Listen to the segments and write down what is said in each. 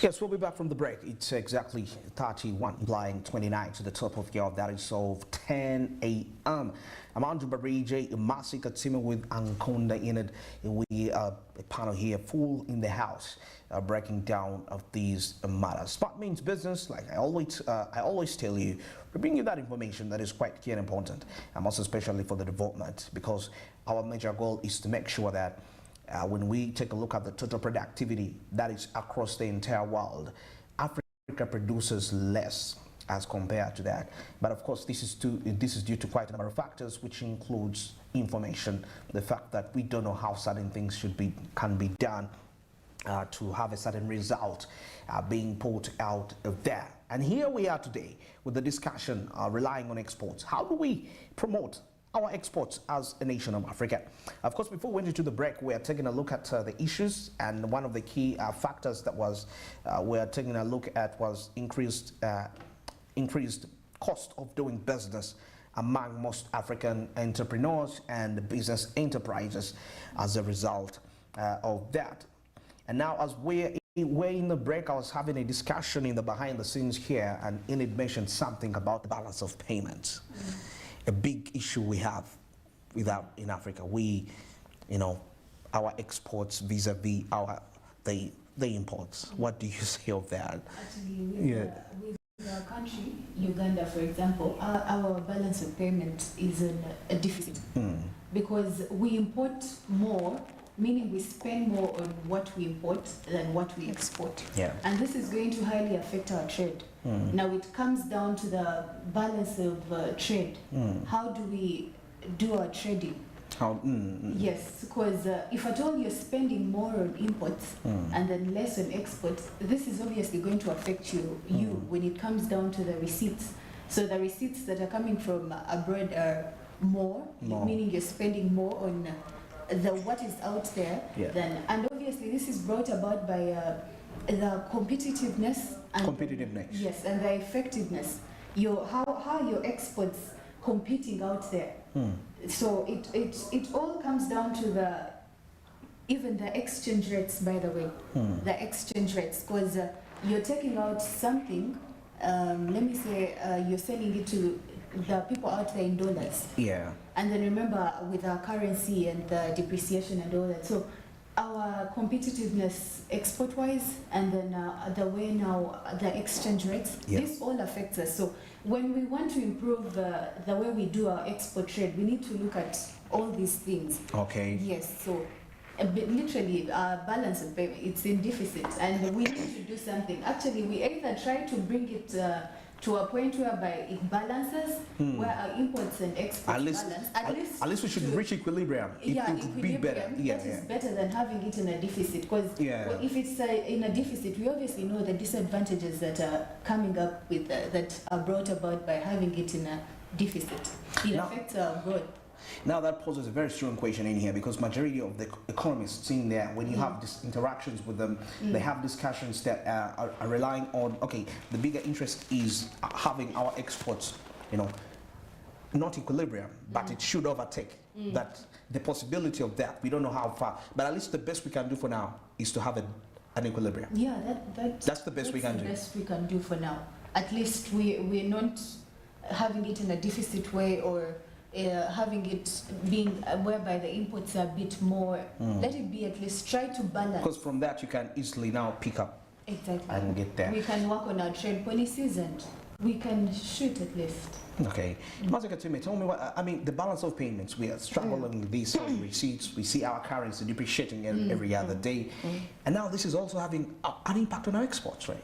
Yes, we'll be back from the break. It's exactly 31, implying 29 to the top of the hour. That is of 10 a.m. I'm Andrew Barije, Masika Tima with Ankonda in it. We a panel here full in the house, breaking down of these matters. Smart means business, like I always tell you. We bring you that information that is quite key and important, and most especially for the development, because our major goal is to make sure that when we take a look at the total productivity that is across the entire world, Africa produces less as compared to that. But of course, this is due to quite a number of factors, which includes information, the fact that we don't know how certain things can be done to have a certain result being put out there. And here we are today with the discussion relying on exports. How do we promote our exports as a nation of Africa? Of course, before we went into the break, we are taking a look at the issues, and one of the key factors that was we're taking a look at was increased cost of doing business among most African entrepreneurs and business enterprises as a result of that. And now, as we're in the break, I was having a discussion in the behind the scenes here, and it mentioned something about the balance of payments. A big issue we have in Africa. Our exports vis-a-vis the imports. What do you say of that? Actually, with our country, Uganda, for example, our balance of payment is in a deficit because we import more, meaning we spend more on what we import than what we export. Yeah. And this is going to highly affect our trade. Now it comes down to the balance of trade. How do we do our trading? Yes, because if at all you're spending more on imports and then less on exports, this is obviously going to affect you when it comes down to the receipts. So the receipts that are coming from abroad are more. Meaning you're spending more on what is out there and obviously this is brought about by the competitiveness and yes, and the effectiveness. How your exports competing out there. So it all comes down to even the exchange rates, by the way. The exchange rates, because you're taking out something, let me say you're selling it to the people out there in dollars. Yeah. And then remember with our currency and the depreciation and all that. So our competitiveness export-wise, and then the way now the exchange rates, this all affects us. So when we want to improve the way we do our export trade, we need to look at all these things. Okay. Yes. So literally our balance of payment, it's in deficit, and we need to do something. Actually, we either try to bring it to a point whereby it balances, where our imports and exports balance. At least we should reach equilibrium. It would be better. That is better than having it in a deficit. Because if it's in a deficit, we obviously know the disadvantages that are coming up with that are brought about by having it in a deficit. It affects our growth. Now that poses a very strong question in here, because majority of the economists in there, when you have these interactions with them, they have discussions that are relying on, okay, the bigger interest is having our exports, not equilibrium, but it should overtake. That the possibility of that, we don't know how far, but at least the best we can do for now is to have an equilibrium. Yeah, that's the best we can do. That's the best we can do for now. At least we're not having it in a deficit way, or having it being whereby the imports are a bit more. Let it be, at least try to balance. Because from that you can easily now pick up and get there. We can work on our trade policies and we can shoot at least. Okay. Masika, tell me what, the balance of payments, we are struggling with these receipts. We see our currency depreciating every other day. And now this is also having an impact on our exports, right?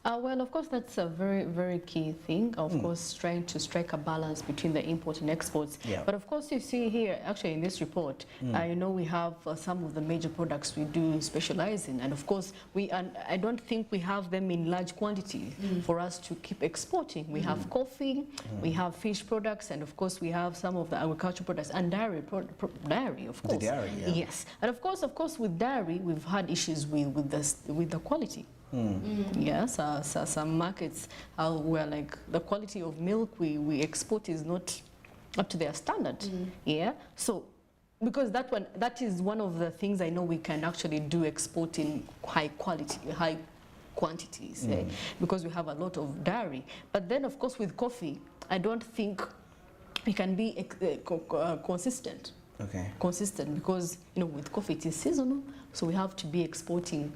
Well, of course, that's a very, very key thing. Of course, trying to strike a balance between the import and exports. Yeah. But of course, you see here, actually in this report, we have some of the major products we do specialize in. And of course, I don't think we have them in large quantity for us to keep exporting. We have coffee, we have fish products, and of course, we have some of the agricultural products and dairy, of course. The dairy, yeah. Yes. And of course, with dairy, we've had issues with the quality. Yes, some markets where like the quality of milk we export is not up to their standard. Yeah, so because that is one of the things I know we can actually do, exporting high quality, high quantities, because we have a lot of dairy. But then, of course, with coffee, I don't think we can be consistent. Okay. Consistent, because with coffee it is seasonal, so we have to be exporting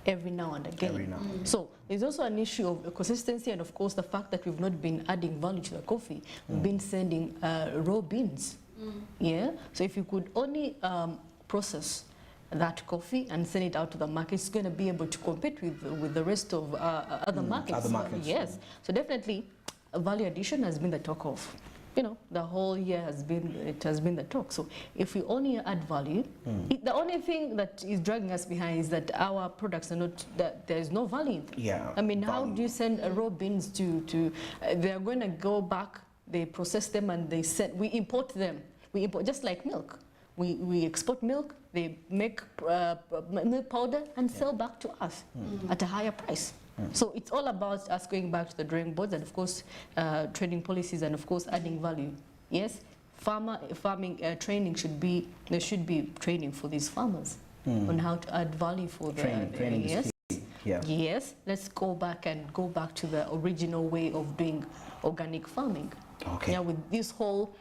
every now and again. Every now. So there's also an issue of consistency, and of course the fact that we've not been adding value to the coffee. We've been sending raw beans. Yeah. So if you could only process that coffee and send it out to the market, it's going to be able to compete with the rest of other markets. Other markets. Yes. So definitely, value addition has been the talk of. The whole year has been the talk. So if we only add value, the only thing that is dragging us behind is that our products are not, that there is no value. Yeah. I mean, how do you send raw beans to they are going to go back, they process them, and we import them. We import, just like milk. We export milk, they make milk powder and sell back to us at a higher price. So it's all about us going back to the drawing board, and of course trading policies, and of course adding value. Yes, farming training there should be training for these farmers on how to add value for training yes. is key. Yeah. Yes, let's go back to the original way of doing organic farming. Okay. Yeah, with this whole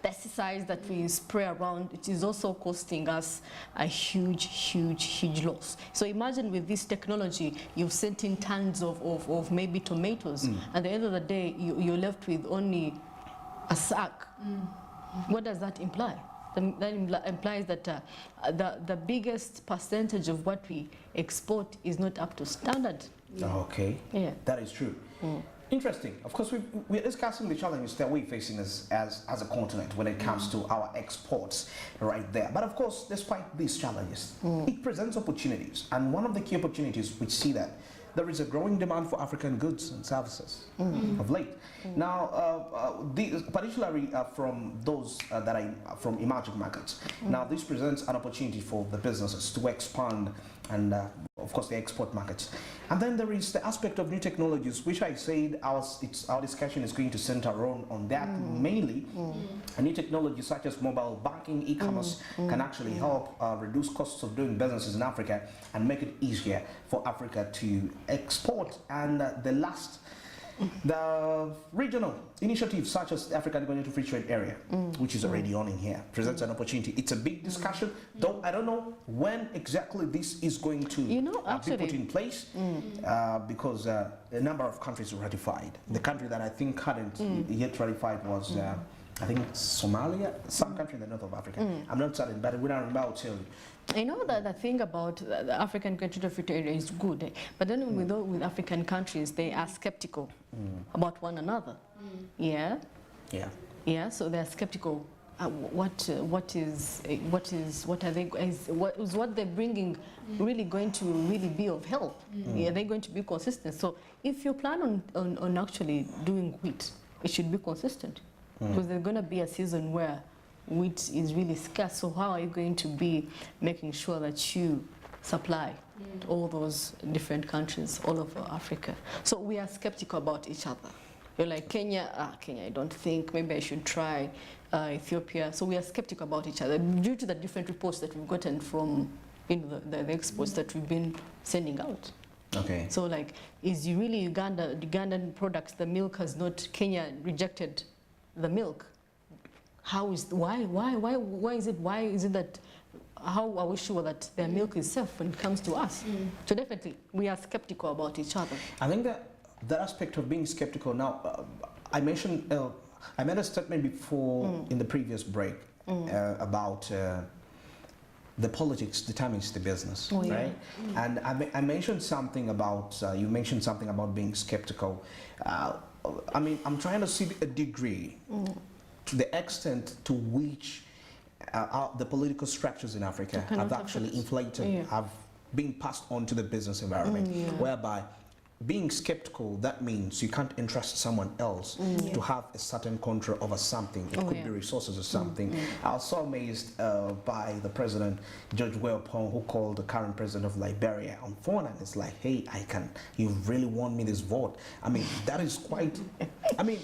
pesticides that we spray around, it is also costing us a huge loss. So imagine with this technology, you've sent in tons of maybe tomatoes, at the end of the day, you're left with only a sack. What does that imply? That implies that the biggest percentage of what we export is not up to standard. Okay. Yeah. That is true. Interesting. Of course, we're discussing the challenges that we're facing as a continent when it comes to our exports right there. But of course, despite these challenges, it presents opportunities. And one of the key opportunities, we see that there is a growing demand for African goods and services of late. Now, particularly from those that are from emerging markets. Now, this presents an opportunity for the businesses to expand and, of course, the export markets. And then there is the aspect of new technologies, which I said our discussion is going to center on that mainly. And new technologies such as mobile banking, e-commerce can actually help reduce costs of doing businesses in Africa and make it easier for Africa to export. And the regional initiatives such as the African Continental Free Trade Area, which is already on in here, presents an opportunity. It's a big discussion, though I don't know when exactly this is going to be put in place, because a number of countries ratified. The country that I think hadn't yet ratified was, I think, Somalia, some country in the north of Africa. I'm not certain, but we don't remember, I'll tell you. I know that the thing about the African Continental Free Trade Area is good, but then with African countries, they are skeptical about one another. Yeah. So they're skeptical. What they're bringing really going to really be of help? Are they going to be consistent? So if you plan on actually doing wheat, it should be consistent, because there's going to be a season where wheat is really scarce. So how are you going to be making sure that you supply to all those different countries all over Africa? So we are skeptical about each other. You're like, Kenya, I don't think, maybe I should try Ethiopia. So we are skeptical about each other due to the different reports that we've gotten from the exports that we've been sending out. Okay. So like, is you really Ugandan products, the milk has not, Kenya rejected the milk. Why is it that, how are we sure that their milk is safe when it comes to us? So definitely, we are skeptical about each other. I think that aspect of being skeptical now, I made a statement before in the previous break about the politics determines the business, right? And I mentioned something about, you mentioned something about being skeptical. I mean, I'm trying to see a degree to the extent to which the political structures in Africa have actually inflated, have been passed on to the business environment, whereby being skeptical, that means you can't entrust someone else to have a certain control over something. It could be resources or something. I was so amazed by the president, George Weah-Pong, who called the current president of Liberia on phone, and it's like, hey, you really want me this vote? I mean, that is quite, I mean,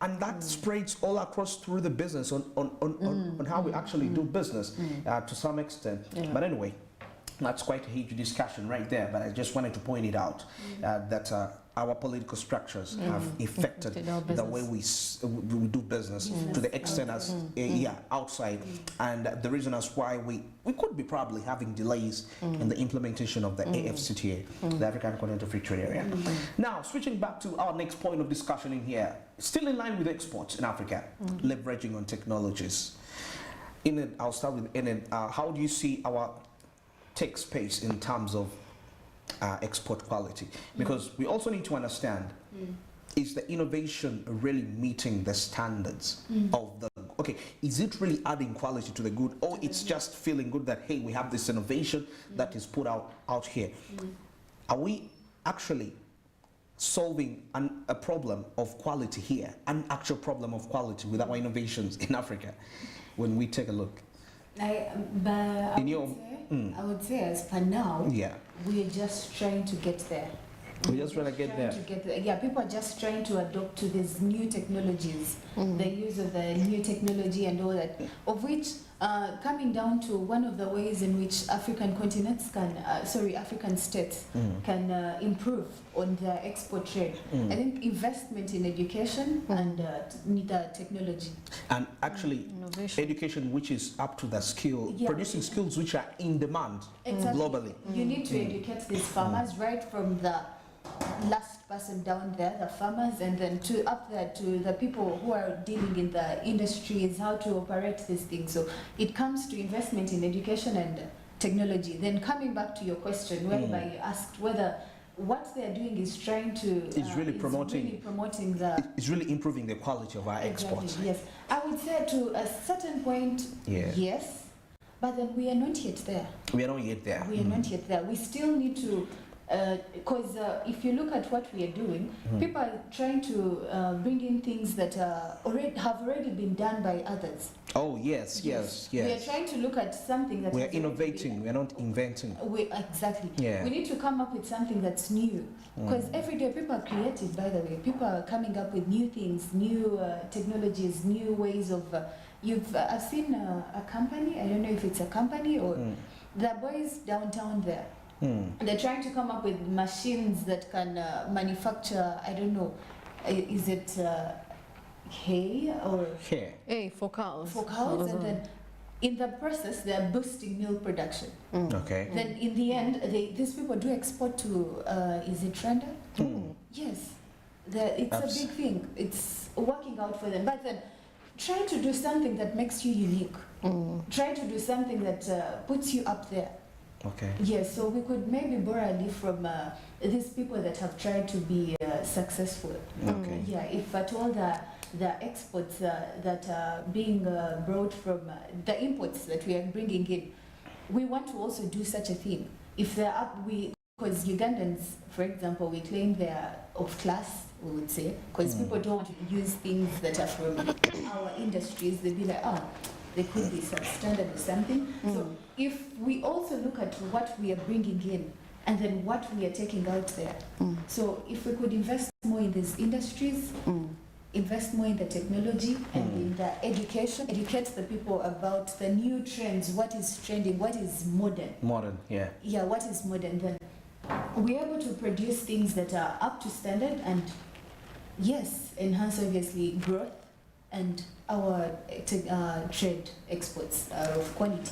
and that spreads all across through the business on how we actually do business to some extent. But anyway, That's quite a huge discussion right there, but I just wanted to point it out that our political structures have affected the way we do business to the extent as outside, and the reason as why we could be probably having delays in the implementation of the AFCTA, the African Continental Free Trade Area. Now, switching back to our next point of discussion in here, still in line with exports in Africa, leveraging on technologies. I'll start with how do you see our tech space in terms of export quality? Because we also need to understand, is the innovation really meeting the standards of the, is it really adding quality to the good, or it's just feeling good that, hey, we have this innovation that is put out here? Are we actually solving a problem of quality here, an actual problem of quality with our innovations in Africa when we take a look? I would say as per now, we're just trying to get there. We're just trying to get there. Yeah, people are just trying to adopt to these new technologies, the use of the new technology and all that, of which coming down to one of the ways in which African continents can, African states can improve on their export trade. I think investment in education and the technology. And actually, education which is up to the skill, producing skills which are in demand globally. You need to educate these farmers right from the last person down there, the farmers, and then to up there to the people who are dealing in the industries, how to operate these things. So it comes to investment in education and technology. Then coming back to your question, whereby you asked whether what they are doing is trying to it's really promoting the it's really improving the quality of our exports. Yes, I would say to a certain point, yes, but then we are not yet there. We are not yet there. We are not yet there. We still need to. Because if you look at what we are doing, people are trying to bring in things that have already been done by others. Oh yes. We are trying to look at something that we are innovating. We are not inventing. Exactly. Yeah. We need to come up with something that's new. Because every day people are creative. By the way, people are coming up with new things, new technologies, new ways of. I've seen a company. I don't know if it's a company or the boys downtown there. They're trying to come up with machines that can manufacture, I don't know, is it hay or hay for cows? For cows, and then in the process they're boosting milk production. Okay. Then in the end, these people do export to, is it Rwanda? Yes, it's a big thing. It's working out for them. But then try to do something that makes you unique. Try to do something that puts you up there. Okay. Yes, so we could maybe borrow a leaf from these people that have tried to be successful. Okay. Yeah, if at all the exports that are being brought from the imports that we are bringing in, we want to also do such a thing. If they're up, because Ugandans, for example, we claim they're of class, we would say, because people don't want to use things that are from our industries. They'd be like, they could be substandard or something. So if we also look at what we are bringing in and then what we are taking out there. So if we could invest more in these industries, invest more in the technology and in the education, educate the people about the new trends, what is trending, what is modern. Modern, yeah. Yeah, what is modern, then we're able to produce things that are up to standard and, yes, enhance obviously growth and our trade exports are of quality.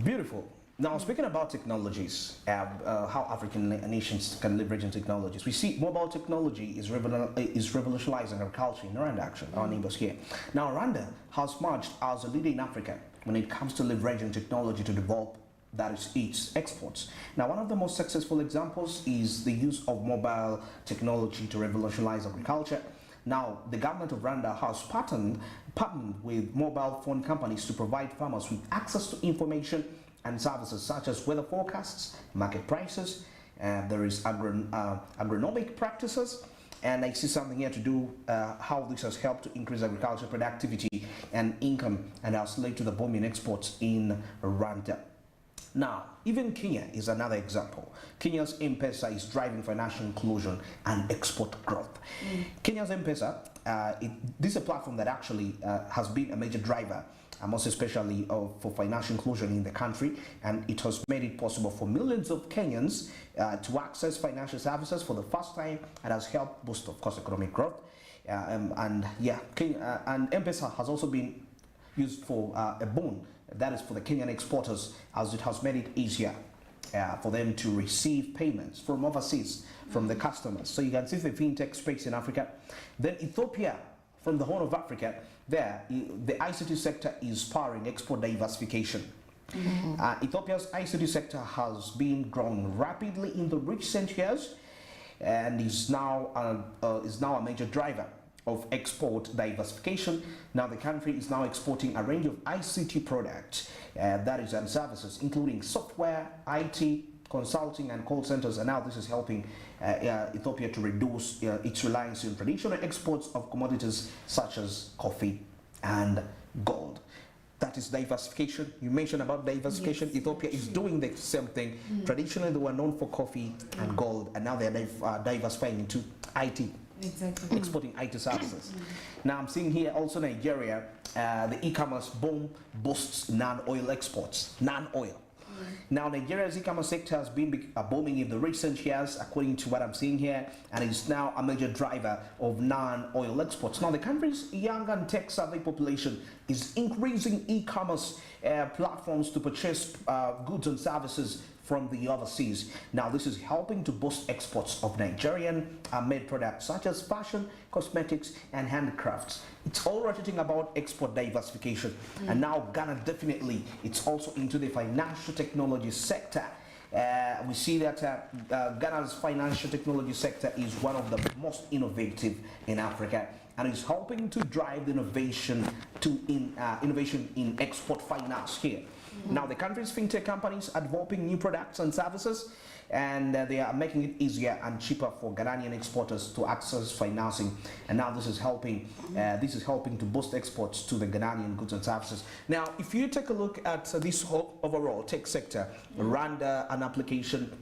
Beautiful. Now, speaking about technologies, how African nations can leverage on technologies, we see mobile technology is revolutionizing agriculture in Rwanda, actually, our neighbors here. Now, Rwanda has emerged as a leader in Africa when it comes to leveraging technology to develop its exports. Now, one of the most successful examples is the use of mobile technology to revolutionize agriculture. Now, the government of Rwanda has partnered with mobile phone companies to provide farmers with access to information and services such as weather forecasts, market prices, there is agronomic practices, and I see something here to do how this has helped to increase agricultural productivity and income and has led to the booming exports in Rwanda. Now, even Kenya is another example. Kenya's M-Pesa is driving financial inclusion and export growth. Kenya's M-Pesa, this is a platform that actually has been a major driver, most especially for financial inclusion in the country, and it has made it possible for millions of Kenyans to access financial services for the first time, and has helped boost, of course, economic growth. And M-Pesa has also been used for a boon, that is for the Kenyan exporters, as it has made it easier for them to receive payments from overseas, from the customers. So you can see the fintech space in Africa. Then Ethiopia, from the Horn of Africa, there, the ICT sector is powering export diversification. Ethiopia's ICT sector has been growing rapidly in the recent years, and is now a major driver of export diversification. Now the country is now exporting a range of ICT products, that is, and services, including software, IT, consulting, and call centers. And now this is helping Ethiopia to reduce its reliance on traditional exports of commodities such as coffee and gold. That is diversification. You mentioned about diversification. Yes, Ethiopia is doing the same thing. Traditionally, they were known for coffee and gold, and now they're diversifying into IT. Exactly. Exporting IT services. Now I'm seeing here also Nigeria, the e-commerce boom boosts non-oil exports. Non-oil. Now Nigeria's e-commerce sector has been booming in the recent years, according to what I'm seeing here, and is now a major driver of non-oil exports. Now the country's young and tech-savvy population is increasing e-commerce platforms to purchase goods and services from the overseas. Now this is helping to boost exports of Nigerian made products such as fashion, cosmetics, and handcrafts. It's all rotating about export diversification. And now Ghana definitely, it's also into the financial technology sector. We see that Ghana's financial technology sector is one of the most innovative in Africa, and is helping to drive the innovation in export finance here. Now the country's fintech companies are developing new products and services, and they are making it easier and cheaper for Ghanaian exporters to access financing. And now this is helping to boost exports to the Ghanaian goods and services. Now, if you take a look at this whole overall tech sector, Rwanda, an application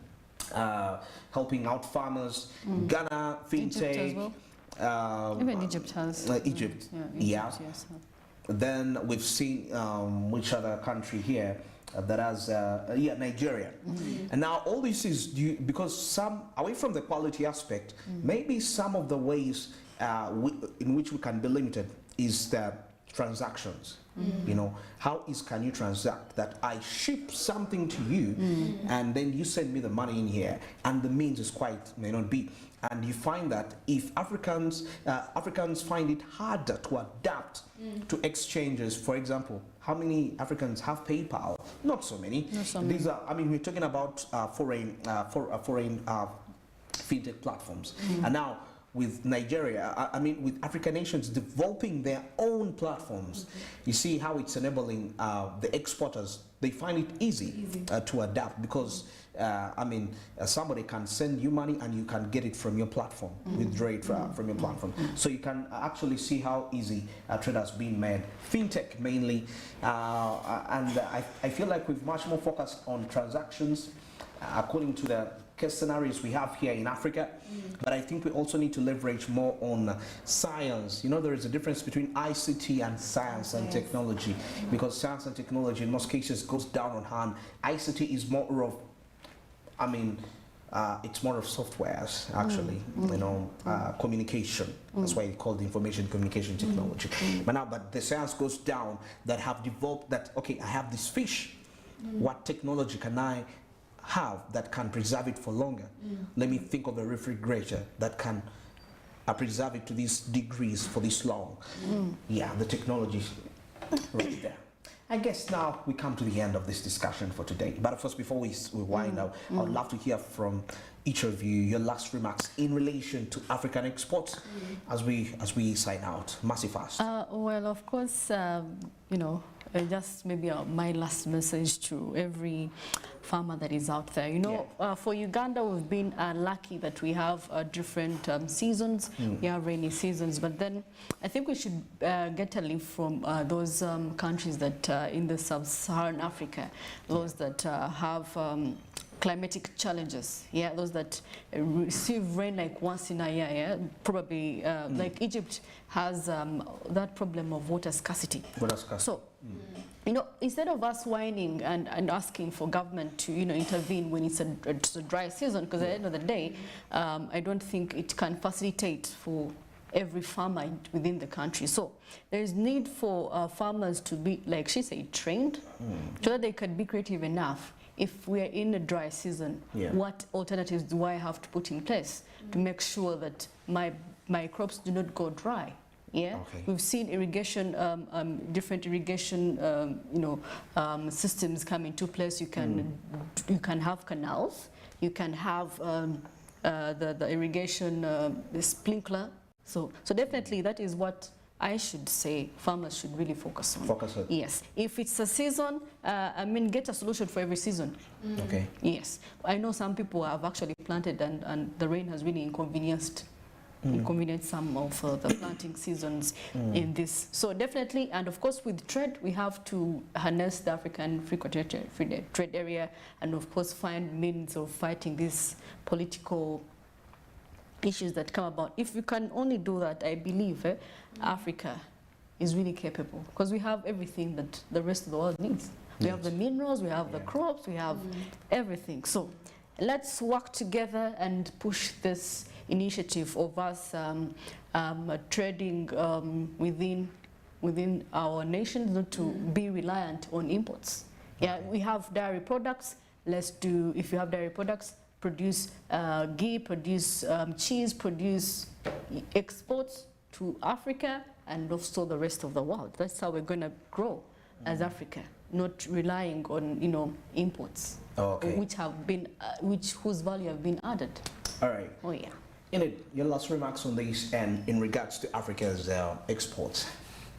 helping out farmers, Ghana, fintech, even Egypt has. Egypt, yeah. Yes. Then we've seen which other country here that has Nigeria. And now all this is due because some, away from the quality aspect, maybe some of the ways in which we can be limited is the transactions. You know, can you transact that I ship something to you and then you send me the money in here, and the means is may not be. And you find that if Africans find it harder to adapt to exchanges. For example, how many Africans have PayPal? Not so many. These are, we're talking about foreign fintech platforms. And now with Nigeria, with African nations developing their own platforms, you see how it's enabling the exporters. They find it easy to adapt because somebody can send you money and you can get it from your platform, withdraw it from your platform. So you can actually see how easy trade has been made. Fintech mainly, and I feel like we've much more focused on transactions according to the case scenarios we have here in Africa, but I think we also need to leverage more on science. You know, there is a difference between ICT and science and technology, because science and technology in most cases goes down on hand. ICT is more of, it's more of softwares actually, communication. That's why it's called information communication technology. But the science goes down that have developed that, okay, I have this fish. What technology can I have that can preserve it for longer? Let me think of a refrigerator that can preserve it to these degrees for this long. Yeah, the technology right there. I guess now we come to the end of this discussion for today. But of course, before we wind up, I would love to hear from each of you your last remarks in relation to African exports as we sign out. Massive fast. Well, of course, just maybe my last message to every farmer that is out there. For Uganda, we've been lucky that we have different seasons. We have rainy seasons, but then I think we should get a leaf from those countries that in the sub-Saharan Africa, those that have climatic challenges, yeah, those that receive rain like once in a year, yeah, probably like Egypt has that problem of water scarcity. So, you know, instead of us whining and asking for government to, you know, intervene when it's a dry season, because at the end of the day, I don't think it can facilitate for every farmer within the country. So there is need for farmers to be, like she said, trained, so that they can be creative enough. If we are in a dry season, what alternatives do I have to put in place to make sure that my crops do not go dry? Yeah, we've seen irrigation, different irrigation, systems come into place. You can have canals, you can have the irrigation, the sprinkler. So definitely that is what I should say farmers should really focus on. Focus on. Yes. If it's a season, I mean, get a solution for every season. Okay. Yes. I know some people have actually planted and the rain has really inconvenienced some of the planting seasons in this. So definitely, and of course with trade, we have to harness the African free trade area and of course find means of fighting these political issues that come about. If we can only do that, I believe Africa is really capable, because we have everything that the rest of the world needs. We have the minerals, we have the crops, we have everything. So let's work together and push this initiative of us trading within our nation, not to be reliant on imports. Yeah, we have dairy products. Let's do, if you have dairy products, produce ghee, produce cheese, produce exports to Africa and also the rest of the world. That's how we're going to grow as Africa, not relying on, you know, imports, which have been, whose value have been added. All right. Oh yeah. Enid, your last remarks on this and in regards to Africa's exports.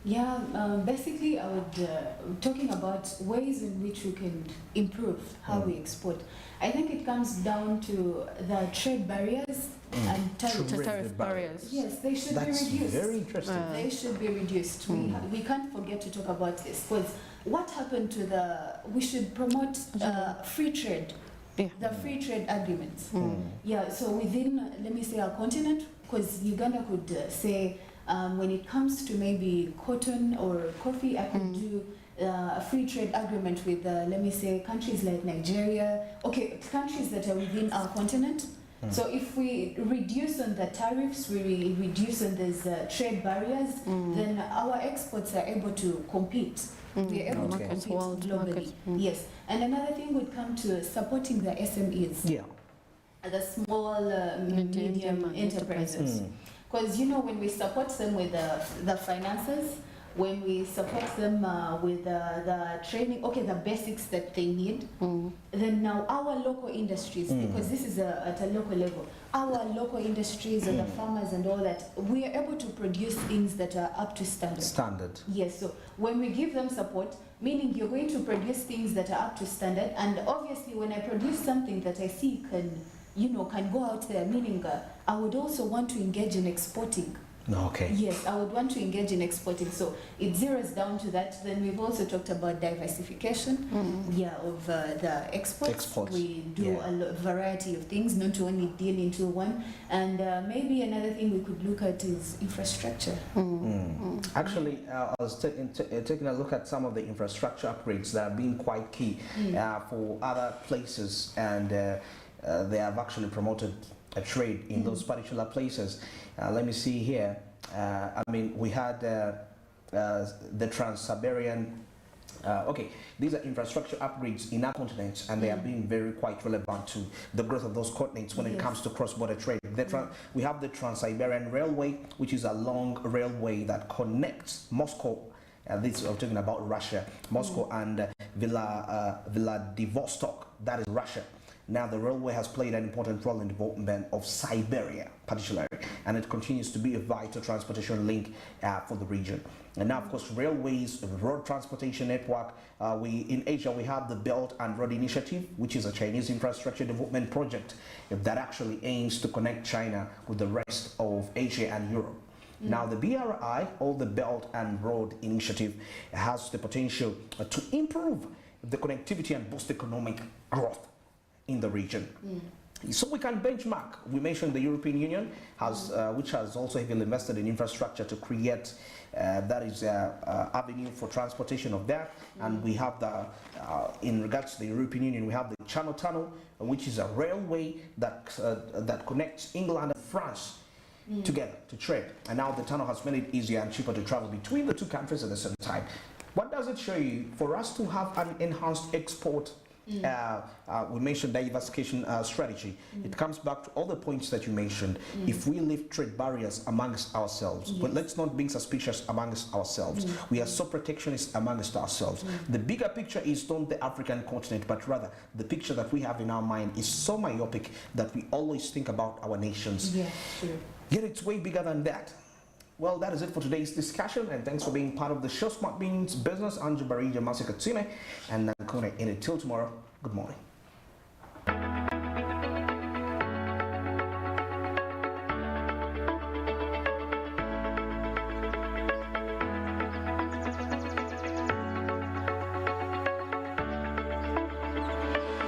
Yeah, basically I would, talking about ways in which we can improve how we export. I think it comes down to the trade barriers and tariff barriers. Yes, they should be reduced. Very interesting. They should be reduced. We can't forget to talk about this, because what happened to we should promote free trade. The free trade agreements. Yeah, so within, let me say, our continent, because Uganda could say, when it comes to maybe cotton or coffee, I could do a free trade agreement with, let me say, countries like Nigeria, countries that are within our continent. So if we reduce on the tariffs, we reduce on these trade barriers, then our exports are able to compete. We are able to compete globally. Yes, and another thing would come to supporting the SMEs. Yeah. The small, medium enterprises. Because, you know, when we support them with the finances, when we support them with the training, the basics that they need, then now our local industries, because this is at a local level, our local industries and the farmers and all that, we are able to produce things that are up to standard. Yes, so when we give them support, meaning you're going to produce things that are up to standard, and obviously when I produce something that I see can go out there, meaning I would also want to engage in exporting. Yes, I would want to engage in exporting. So it zeroes down to that. Then we've also talked about diversification, of the exports. We do a variety of things, not to only deal into one. And maybe another thing we could look at is infrastructure. Actually, I was taking a look at some of the infrastructure upgrades that have been quite key for other places, and they have actually promoted a trade in those particular places. Let me see here. I mean, we had the Trans-Siberian. These are infrastructure upgrades in our continents, and they have been very quite relevant to the growth of those continents when it comes to cross-border trade. We have the Trans-Siberian Railway, which is a long railway that connects Moscow. This we're talking about Russia, Moscow, and Vladivostok. That is Russia. Now, the railway has played an important role in the development of Siberia, particularly, and it continues to be a vital transportation link for the region. And now, of course, railways, the road transportation network. In Asia, we have the Belt and Road Initiative, which is a Chinese infrastructure development project that actually aims to connect China with the rest of Asia and Europe. Now, the BRI, or the Belt and Road Initiative, has the potential to improve the connectivity and boost economic growth in the region. So we can benchmark. We mentioned the European Union, which has also heavily invested in infrastructure to create avenue for transportation of that. And we have in regards to the European Union, we have the Channel Tunnel, which is a railway that connects England and France together to trade. And now the tunnel has made it easier and cheaper to travel between the two countries at the same time. What does it show you? For us to have an enhanced export, we mentioned diversification strategy. It comes back to all the points that you mentioned. If we lift trade barriers amongst ourselves, but let's not be suspicious amongst ourselves. We are so protectionist amongst ourselves. The bigger picture is not the African continent, but rather the picture that we have in our mind is so myopic that we always think about our nations. Yeah, sure. Yet it's way bigger than that. Well, that is it for today's discussion, and thanks for being part of the show. Smart Beans Business, Anju Barija Masika Tsime, and Nankone in it. Till tomorrow, good morning.